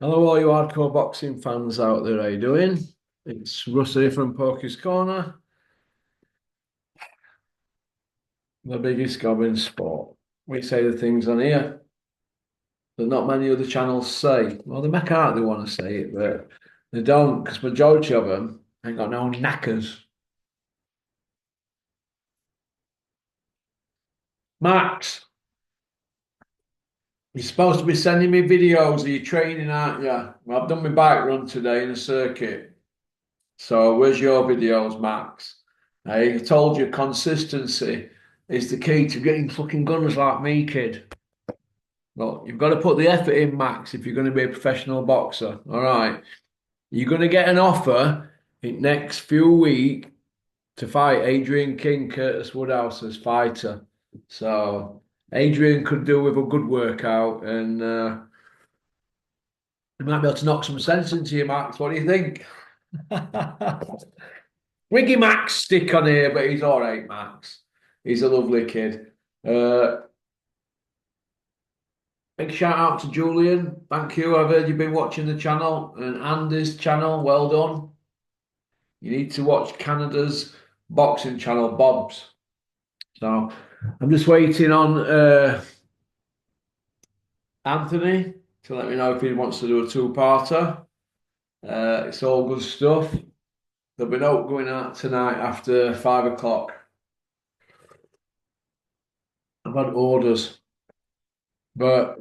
Hello, all you hardcore boxing fans out there. How you doing? It's Russ here from Pokey's Corner, the biggest gob in sport. We say the things on here that not many other channels say. Well, they make out they want to say it, but they don't, because majority of them ain't got no knackers. Max, you're supposed to be sending me videos of your training, aren't you? Well, I've done my bike run today in a circuit. So where's your videos, Max? I told you consistency is the key to getting fucking guns like me, kid. Well, you've got to put the effort in, Max, if you're going to be a professional boxer. All right. You're going to get an offer in next few weeks to fight Adrian King, Curtis Woodhouse's fighter. So Adrian could do with a good workout and he might be able to knock some sense into you, Max. What do you think? Wiggy Max stick on here, but he's all right, Max. He's a lovely kid. Uh, Big shout out to Julian. Thank you. I've heard you've been watching the channel and Andy's channel. Well done. You need to watch Canada's boxing channel, Bob's. So I'm just waiting on Anthony to let me know if he wants to do a two-parter. It's all good stuff. There'll be no going out tonight after 5 o'clock. I've had orders. But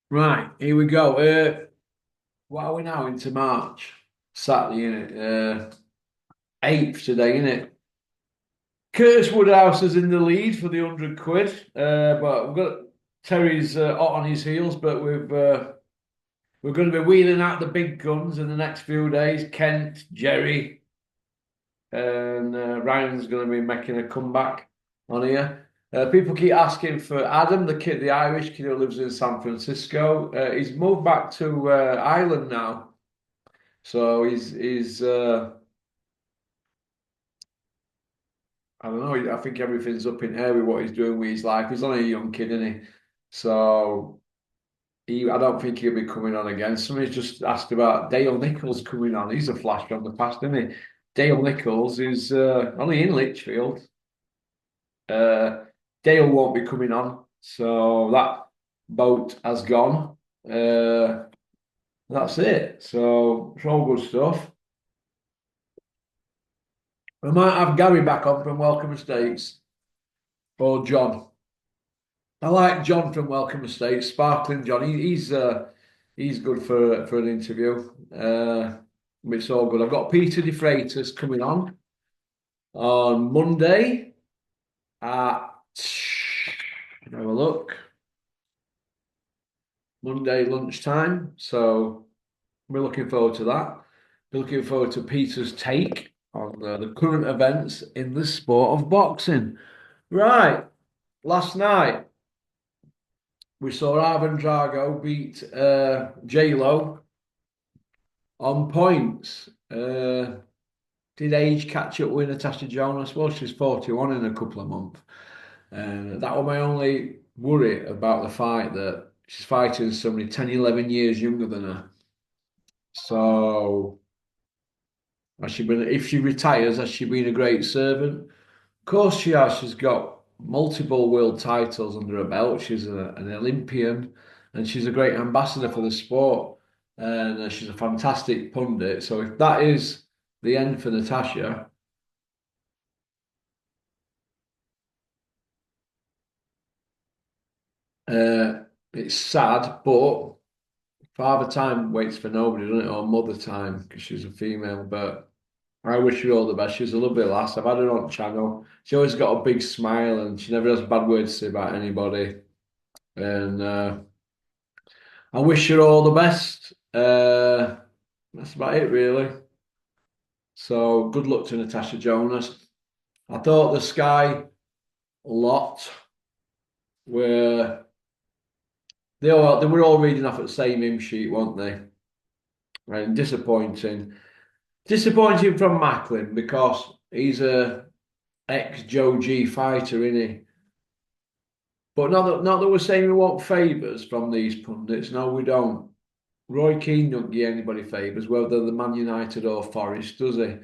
right, here we go. What are we now into March? Saturday, innit? 8th today, innit? Curtis Woodhouse is in the lead for the 100 quid. But we've got Terry's hot on his heels, but we're going to be wheeling out the big guns in the next few days. Kent, Jerry, and Ryan's going to be making a comeback on here. People keep asking for Adam, the kid, the Irish kid who lives in San Francisco. He's moved back to Ireland now, so he's I don't know. I think everything's up in air with what he's doing with his life. He's only a young kid, isn't he? So I don't think he'll be coming on again. Somebody's just asked about Dale Nichols coming on. He's a flash from the past, isn't he? Dale Nichols is only in Lichfield. Uh, Dale won't be coming on, so that boat has gone. That's it. So it's all good stuff. We might have Gary back on from Welcome Estates or John. I like John from Welcome Estates, Sparkling John. He's good for an interview. It's all good. I've got Peter De Freitas coming on Monday at have a look. Monday lunchtime. So we're looking forward to that. We're looking forward to Peter's take on the current events in the sport of boxing. Right. Last night we saw Arvin Drago beat J Lo on points. Did age catch up with Natasha Jonas? Well, she's 41 in a couple of months. And that was my only worry about the fight, that she's fighting somebody 10, 11 years younger than her. So, if she retires, has she been a great servant? Of course she has. She's got multiple world titles under her belt. She's an Olympian and she's a great ambassador for the sport. And she's a fantastic pundit. So if that is the end for Natasha, it's sad, but father time waits for nobody, doesn't it? Or mother time, because she's a female. But I wish her all the best. She's a lovely lass. I've had her on channel. She always got a big smile and she never has bad words to say about anybody. And I wish her all the best. That's about it, really. So good luck to Natasha Jonas. I thought the Sky lot were they were all reading off at the same hymn sheet, weren't they? And disappointing. Disappointing from Macklin because he's a ex-Joe G fighter, isn't he? But not that we're saying we want favours from these pundits. No, we don't. Roy Keane don't give anybody favours, whether the Man United or Forest, does he?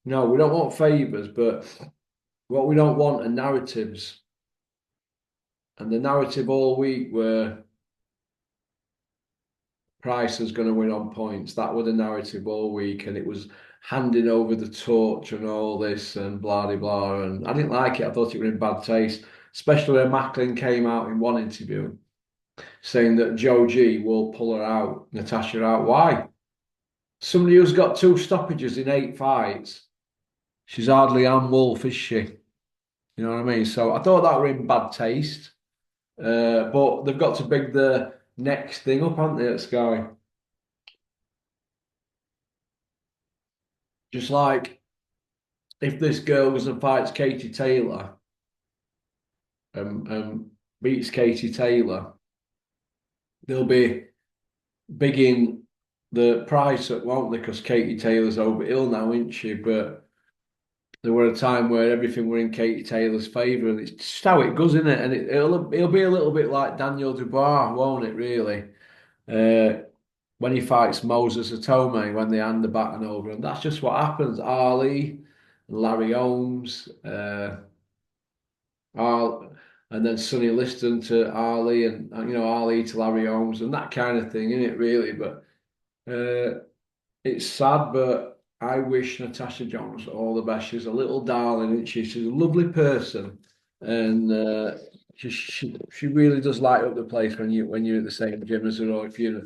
No, we don't want favours, but what we don't want are narratives. And the narrative all week were Price is going to win on points. That was the narrative all week, and it was handing over the torch and all this and blah blah blah. And I didn't like it. I thought it was in bad taste, especially when Macklin came out in one interview saying that Joe G will pull her out, Natasha out. Why? Somebody who's got two stoppages in 8 fights. She's hardly Anne Wolf, is she? You know what I mean? So I thought that were in bad taste. But they've got to big the next thing up, haven't they, at Sky? Just like if this girl goes and fights Katie Taylor and beats Katie Taylor, they'll be bigging the price up, won't they? Because Katie Taylor's over ill now, isn't she? But there were a time where everything were in Katie Taylor's favour, and it's just how it goes, isn't it? And it'll be a little bit like Daniel Dubois, won't it? Really, when he fights Moses Atome when they hand the baton over, and that's just what happens. Ali, Larry Holmes, and then Sonny Liston to Ali, and Ali to Larry Holmes, and that kind of thing, isn't it? Really, but it's sad, but I wish Natasha Jonas all the best. She's a little darling, isn't she? She's a lovely person, and she really does light up the place when you're at the same gym as her, or if you're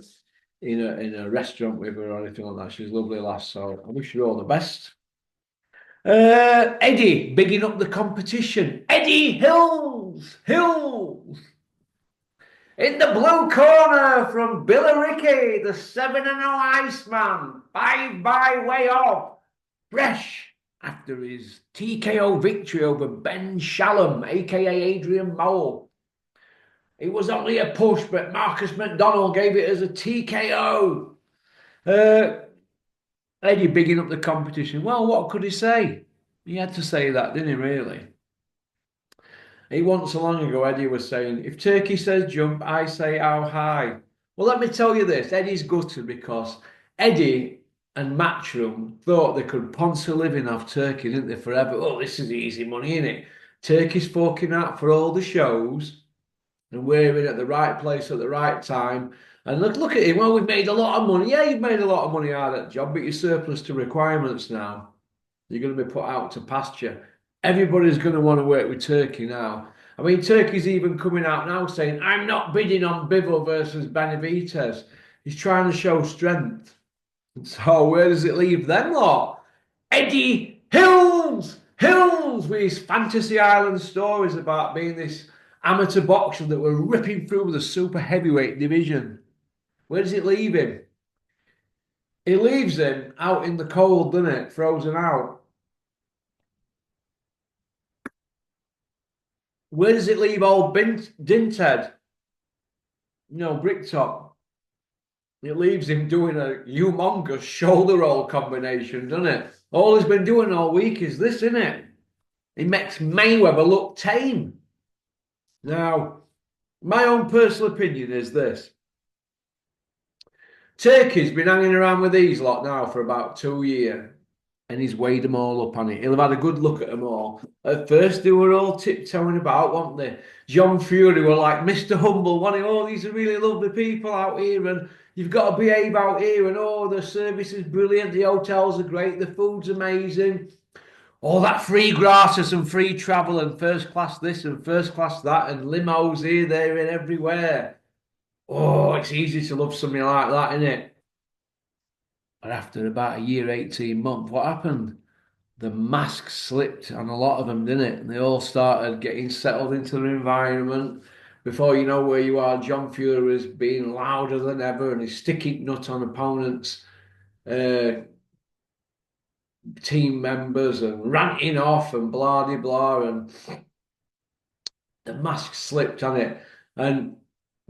in a restaurant with her or anything like that. She's a lovely lass. So I wish her all the best. Eddie, bigging up the competition. Eddie Hills. In the blue corner from Billericay, the 7-0 Iceman, 5 by way of fresh after his TKO victory over Ben Shalom, aka Adrian Mole. It was only a push, but Marcus McDonald gave it as a TKO. Eddie bigging up the competition. Well, what could he say? He had to say that, didn't he, really? He once so long ago, Eddie was saying, if Turkey says jump, I say how high. Well, let me tell you this, Eddie's gutted because Eddie and Matchroom thought they could ponce a living off Turkey, didn't they, forever? Oh, this is easy money, isn't it? Turkey's forking out for all the shows and we're in at the right place at the right time. And look at him. Well, we've made a lot of money. Yeah, you've made a lot of money out of that job, but you're surplus to requirements now. You're going to be put out to pasture. Everybody's going to want to work with Turkey now. I mean, Turkey's even coming out now saying, I'm not bidding on Bivol versus Benavides. He's trying to show strength. So where does it leave them lot? Eddie Hills with his Fantasy Island stories about being this amateur boxer that were ripping through the super heavyweight division. Where does it leave him? It leaves him out in the cold, doesn't it? Frozen out. Where does it leave old Dinted? Bricktop. It leaves him doing a humongous shoulder roll combination, doesn't it? All he's been doing all week is this, isn't it? He makes Mayweather look tame. Now, my own personal opinion is this. Turkey's been hanging around with these lot now for about 2 years, and he's weighed them all up on it. He'll have had a good look at them all. At first, they were all tiptoeing about, weren't they? John Fury were like Mr. Humble, wanting, oh, these are really lovely people out here, and you've got to behave out here, and oh, the service is brilliant, the hotels are great, the food's amazing. All that free gratis and free travel and first class this and first class that and limos here, there, and everywhere. Oh, it's easy to love something like that, isn't it? But after about a year, 18 months, what happened? The mask slipped on a lot of them, didn't it? And they all started getting settled into their environment. Before you know where you are, John Fury is being louder than ever and he's sticking nut on opponents' uh, team members and ranting off and blah de blah. And the mask slipped on it. And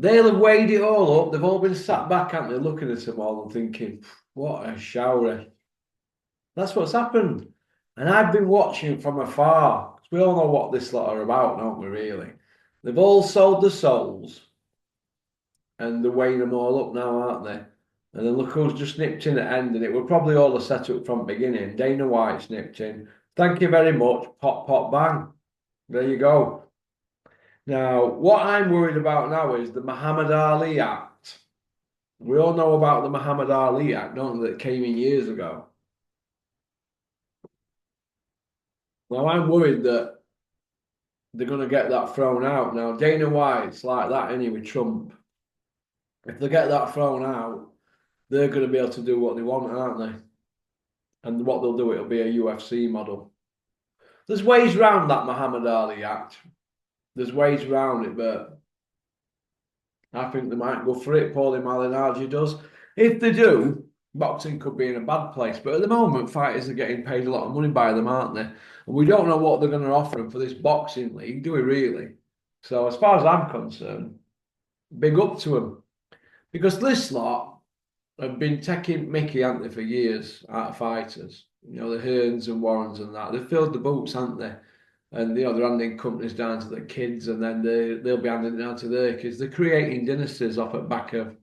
they'll have weighed it all up. They've all been sat back, haven't they, looking at them all and thinking, what a shower. That's what's happened. And I've been watching from afar. We all know what this lot are about, don't we, really? They've all sold their souls and they're weighing them all up now, aren't they? And then look who's just nipped in at end, and it were probably all the setup from the beginning. Dana White's nipped in. Thank you very much. Pop, pop, bang. There you go. Now, what I'm worried about now is the Muhammad Ali Act. We all know about the Muhammad Ali Act, don't we, that came in years ago. Now, I'm worried that they're going to get that thrown out. Now, Dana White's like that anyway, Trump. If they get that thrown out, they're going to be able to do what they want, aren't they? And what they'll do, it'll be a UFC model. There's ways round that Muhammad Ali Act. There's ways round it, but I think they might go for it. Paulie Malignaggi does. If they do, boxing could be in a bad place. But at the moment, fighters are getting paid a lot of money by them, aren't they? And we don't know what they're going to offer them for this boxing league, do we really? So as far as I'm concerned, big up to them. Because this lot have been taking Mickey, haven't they, for years out of fighters. You know, the Hearns and Warrens and that. They've filled the boots, haven't they? And you know they're handing companies down to their kids, and then they'll be handing it down to their kids. They're creating dynasties off at back of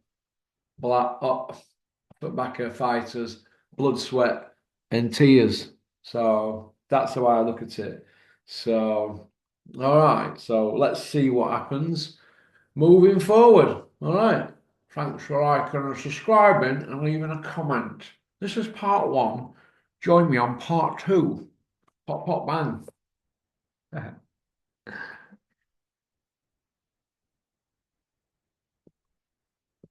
fighters, blood, sweat, and tears. So that's how I look at it. So all right, so let's see what happens moving forward. All right. Thanks for liking and subscribing and leaving a comment. This is part one. Join me on part two. Pop, pop, bang.